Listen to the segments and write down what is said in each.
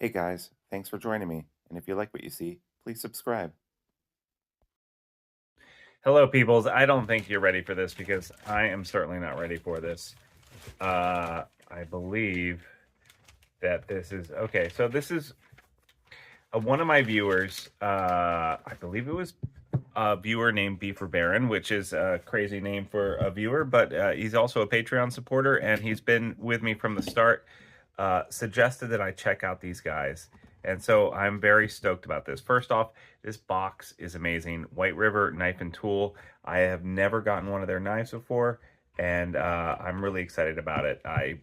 Hey guys, thanks for joining me. And if you like what you see, please subscribe. Hello, peoples. I don't think you're ready for this because I am certainly not ready for this. I believe that this is okay. So this is one of my viewers. I believe it was a viewer named B for Baron, which is a crazy name for a viewer, but he's also a Patreon supporter and he's been with me from the start. Suggested that I check out these guys. And so I'm very stoked about this. First off, this box is amazing. White River Knife and Tool. I have never gotten one of their knives before, and I'm really excited about it. I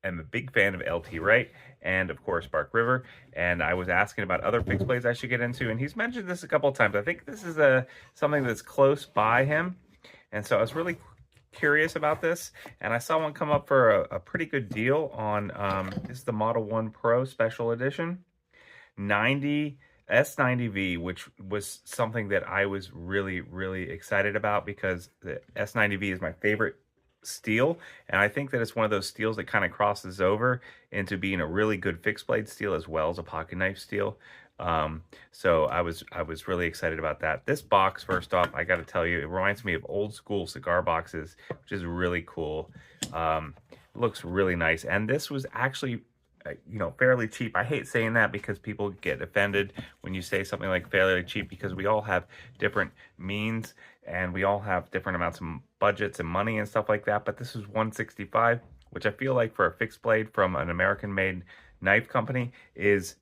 am a big fan of LT Wright and, of course, Bark River. And I was asking about other fixed blades I should get into, and he's mentioned this a couple of times. I think this is something that's close by him. And so I was really curious about this, and I saw one come up for a pretty good deal on this is the Model 1 Pro Special Edition 90 S90V, which was something that I was really excited about because the S90V is my favorite steel, and I think that it's one of those steels that kind of crosses over into being a really good fixed blade steel as well as a pocket knife steel. So I was really excited about that. This box, first off, I got to tell you, it reminds me of old school cigar boxes, which is really cool. Looks really nice, and this was actually fairly cheap. I hate saying that because people get offended when you say something like fairly cheap, because we all have different means and we all have different amounts of budgets and money and stuff like that. But this is 165, which I feel like for a fixed blade from an American-made knife company is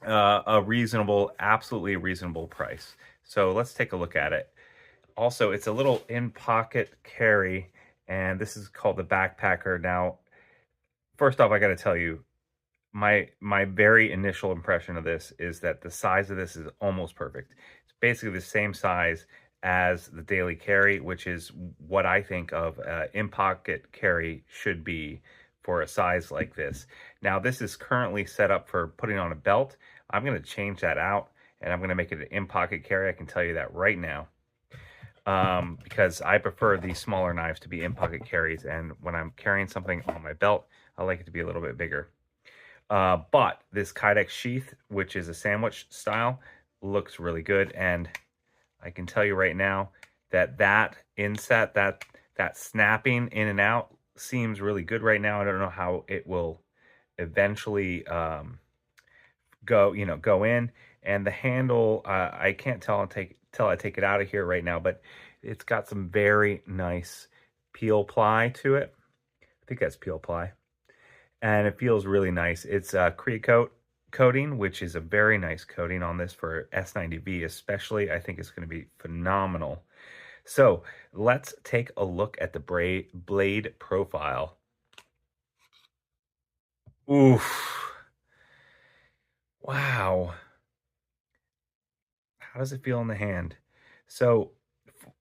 a reasonable, absolutely reasonable price. So let's take a look at it. Also, it's a little in-pocket carry, and this is called the Backpacker. Now, first off, I got to tell you, my very initial impression of this is that the size of this is almost perfect. It's basically the same size as the Daily Carry, which is what I think of in-pocket carry should be for a size like this. Now, this is currently set up for putting on a belt. I'm going to change that out, and I'm going to make it an in-pocket carry. I can tell you that right now, because I prefer these smaller knives to be in-pocket carries, and when I'm carrying something on my belt, I like it to be a little bit bigger. But this Kydex sheath, which is a sandwich style, looks really good, and I can tell you right now that that inset, that snapping in and out seems really good right now. I don't know how it will eventually go in, and the handle, I can't tell until I take it out of here right now, but it's got some very nice peel ply to it. I think that's peel ply, and it feels really nice. It's Creocoat coating, which is a very nice coating on this for S90V especially. I think it's going to be phenomenal. So let's take a look at the blade profile. Oof. Wow. How does it feel in the hand? So,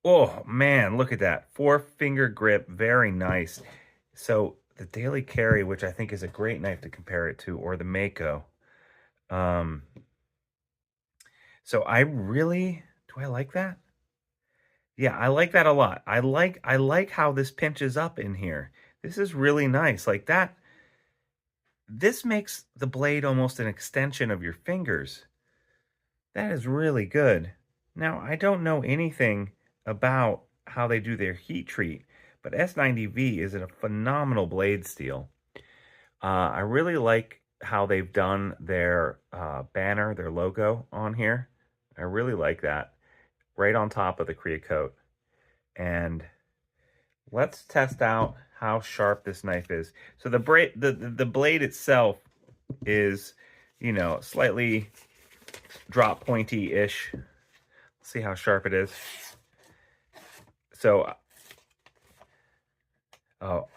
oh man, look at that. 4-finger grip, very nice. So the Daily Carry, which I think is a great knife to compare it to, or the Mako. So I really, do I like that? Yeah, I like that a lot. I like how this pinches up in here. This is really nice. Like that, this makes the blade almost an extension of your fingers. That is really good. Now, I don't know anything about how they do their heat treat, but S90V is a phenomenal blade steel. I really like how they've done their banner, their logo on here. I really like that. Right on top of the Creocoat. And let's test out how sharp this knife is. So the blade itself is, slightly drop pointy-ish. See how sharp it is. So, oh,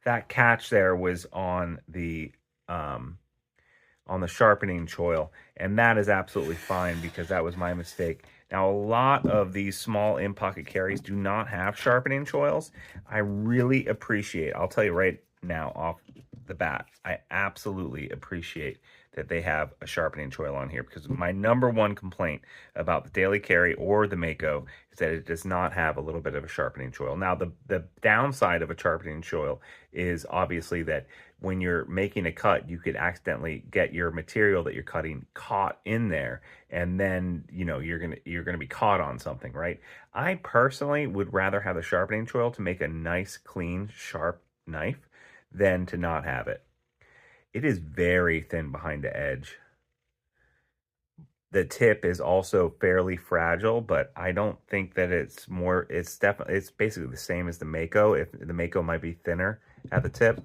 that catch there was on the sharpening choil, and that is absolutely fine because that was my mistake. Now, a lot of these small in-pocket carries do not have sharpening choils. I really appreciate, I'll tell you right now off the bat, I absolutely appreciate that they have a sharpening choil on here, because my number one complaint about the Daily Carry or the Mako is that it does not have a little bit of a sharpening choil. Now, the downside of a sharpening choil is obviously that when you're making a cut, you could accidentally get your material that you're cutting caught in there, and then you're gonna be caught on something, right? I personally would rather have the sharpening choil to make a nice, clean, sharp knife than to not have it. It is very thin behind the edge. The tip is also fairly fragile, but I don't think that it's basically the same as the Mako. If the Mako might be thinner at the tip,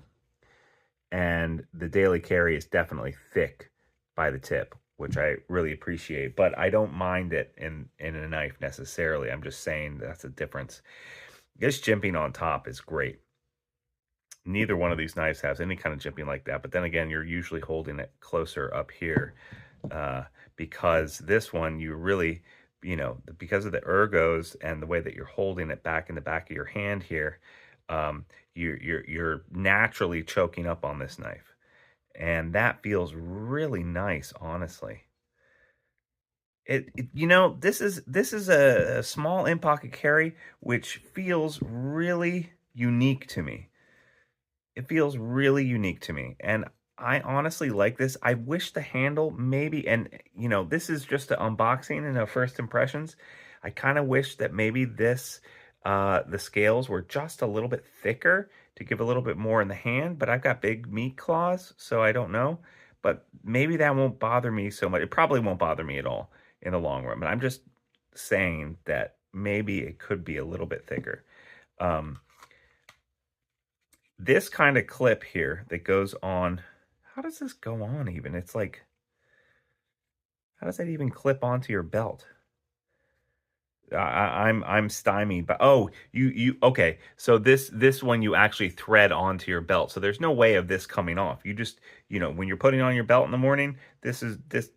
and the daily carry is definitely thick by the tip, which I really appreciate, but I don't mind it in a knife necessarily. I'm just saying that's a difference. This jimping on top is great. Neither one of these knives has any kind of jimping like that, but then again, you're usually holding it closer up here, because this one, you really, because of the ergos and the way that you're holding it back in the back of your hand here, you're naturally choking up on this knife, and that feels really nice, honestly. This is a small in pocket carry, which feels really unique to me. It feels really unique to me, and I honestly like this. I wish the handle maybe, and this is just an unboxing and a first impressions. I kind of wish that maybe the scales were just a little bit thicker to give a little bit more in the hand, but I've got big meat claws, so I don't know. But maybe that won't bother me so much. It probably won't bother me at all in the long run, but I'm just saying that maybe it could be a little bit thicker. This kind of clip here that goes on, how does this go on even? It's like, how does that even clip onto your belt? I'm stymied, but you okay. So this one you actually thread onto your belt. So there's no way of this coming off. You just, when you're putting on your belt in the morning, this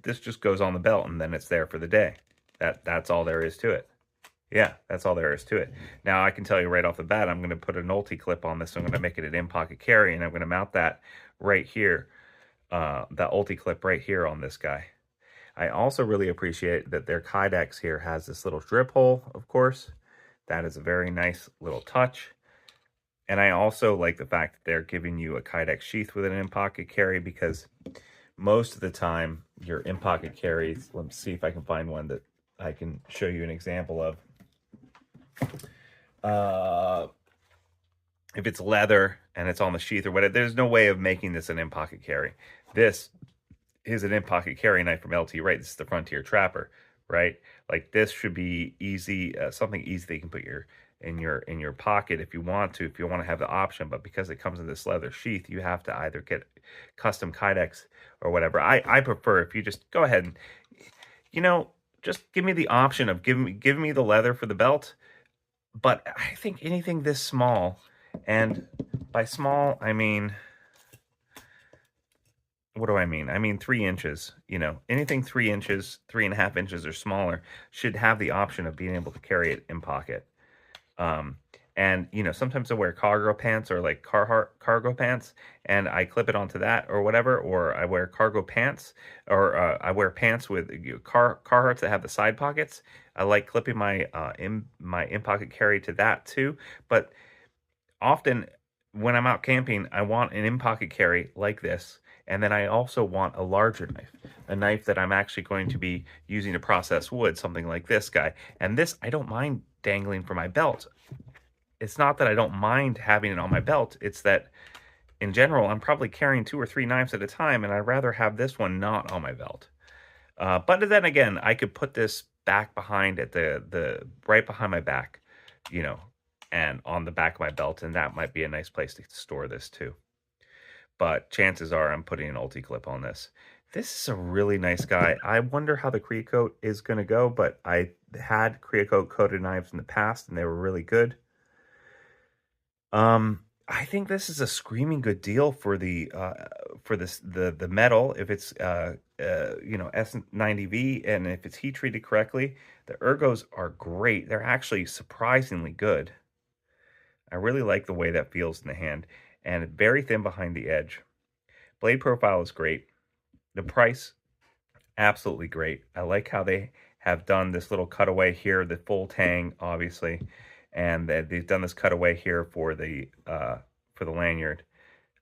just goes on the belt, and then it's there for the day. That's all there is to it. Yeah, that's all there is to it. Now, I can tell you right off the bat, I'm going to put a Nolte clip on this. So I'm going to make it an in-pocket carry, and I'm going to mount that right here, that Ulti clip right here on this guy. I also really appreciate that their Kydex here has this little drip hole, of course. That is a very nice little touch. And I also like the fact that they're giving you a Kydex sheath with an in-pocket carry, because most of the time, your in-pocket carries, let's see if I can find one that I can show you an example of. If it's leather and it's on the sheath or whatever, there's no way of making this an in-pocket carry. This is an in-pocket carry knife from LT, right? This is the Frontier Trapper, right? Like, this should be easy, something easy that you can put in your pocket if you want to have the option. But because it comes in this leather sheath, you have to either get custom Kydex or whatever. I prefer if you just go ahead and, just give me the option of give me the leather for the belt. But I think anything this small, and by small, I mean, what do I mean? I mean 3 inches. Anything 3 inches, 3.5 inches or smaller should have the option of being able to carry it in pocket. And sometimes I wear cargo pants, or like cargo pants, and I clip it onto that or whatever, or I wear cargo pants, or I wear pants with Carhartts that have the side pockets. I like clipping my in-pocket carry to that too. But often when I'm out camping, I want an in-pocket carry like this, and then I also want a larger knife, a knife that I'm actually going to be using to process wood, something like this guy. And this, I don't mind dangling from my belt. It's not that I don't mind having it on my belt. It's that, in general, I'm probably carrying 2 or 3 knives at a time, and I'd rather have this one not on my belt. But then again, I could put this back behind at the right behind my back, and on the back of my belt, and that might be a nice place to store this too. But chances are I'm putting an Ulti clip on this. This is a really nice guy. I wonder how the Creocoat is going to go, but I had Creocoat coated knives in the past, and they were really good. I think this is a screaming good deal for the metal. If it's S90V, and if it's heat treated correctly, the ergos are great. They're actually surprisingly good. I really like the way that feels in the hand, and very thin behind the edge. Blade profile is great. The price, absolutely great. I like how they have done this little cutaway here, the full tang, obviously, and they've done this cutaway here for the lanyard.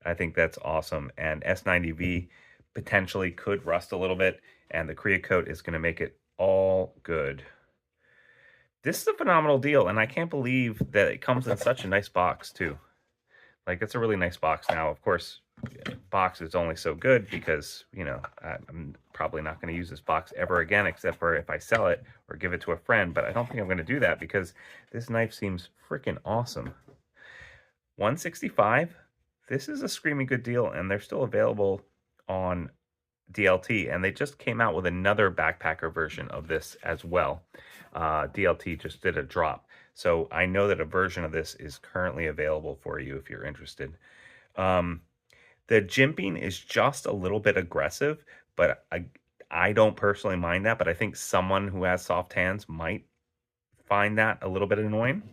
I think that's awesome. And S90V potentially could rust a little bit, and the Korea coat is going to make it all good. This is a phenomenal deal, and I can't believe that it comes in such a nice box too. Like, it's a really nice box. Now, of course, box is only so good because, you know, I'm probably not going to use this box ever again, except for if I sell it or give it to a friend. But I don't think I'm going to do that because this knife seems freaking awesome. 165. This is a screaming good deal, and they're still available on DLT, and they just came out with another backpacker version of this as well. DLT just did a drop. So I know that a version of this is currently available for you if you're interested. The jimping is just a little bit aggressive, but I don't personally mind that, but I think someone who has soft hands might find that a little bit annoying.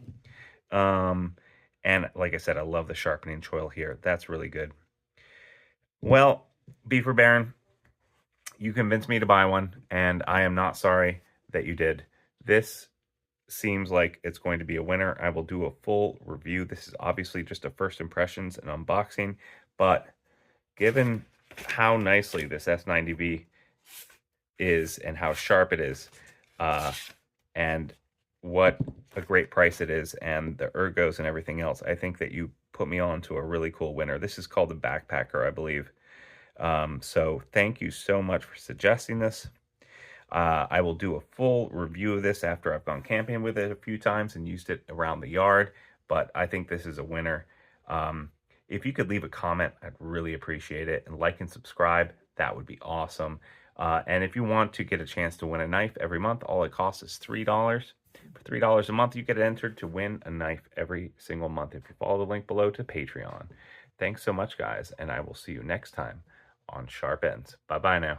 And like I said, I love the sharpening choil here. That's really good. Well, Beaver Baron, you convinced me to buy one, and I am not sorry that you did. This seems like it's going to be a winner. I will do a full review. This is obviously just a first impressions and unboxing, but given how nicely this S90V is and how sharp it is, and what a great price it is, and the ergos and everything else, I think that you put me on to a really cool winner. This is called the Backpacker, I believe. So thank you so much for suggesting this. I will do a full review of this after I've gone camping with it a few times and used it around the yard, but I think this is a winner. If you could leave a comment, I'd really appreciate it, and like and subscribe, that would be awesome. And if you want to get a chance to win a knife every month, all it costs is $3. For $3 a month, you get entered to win a knife every single month if you follow the link below to Patreon. Thanks so much, guys, and I will see you next time on Sharp Ends. Bye-bye now.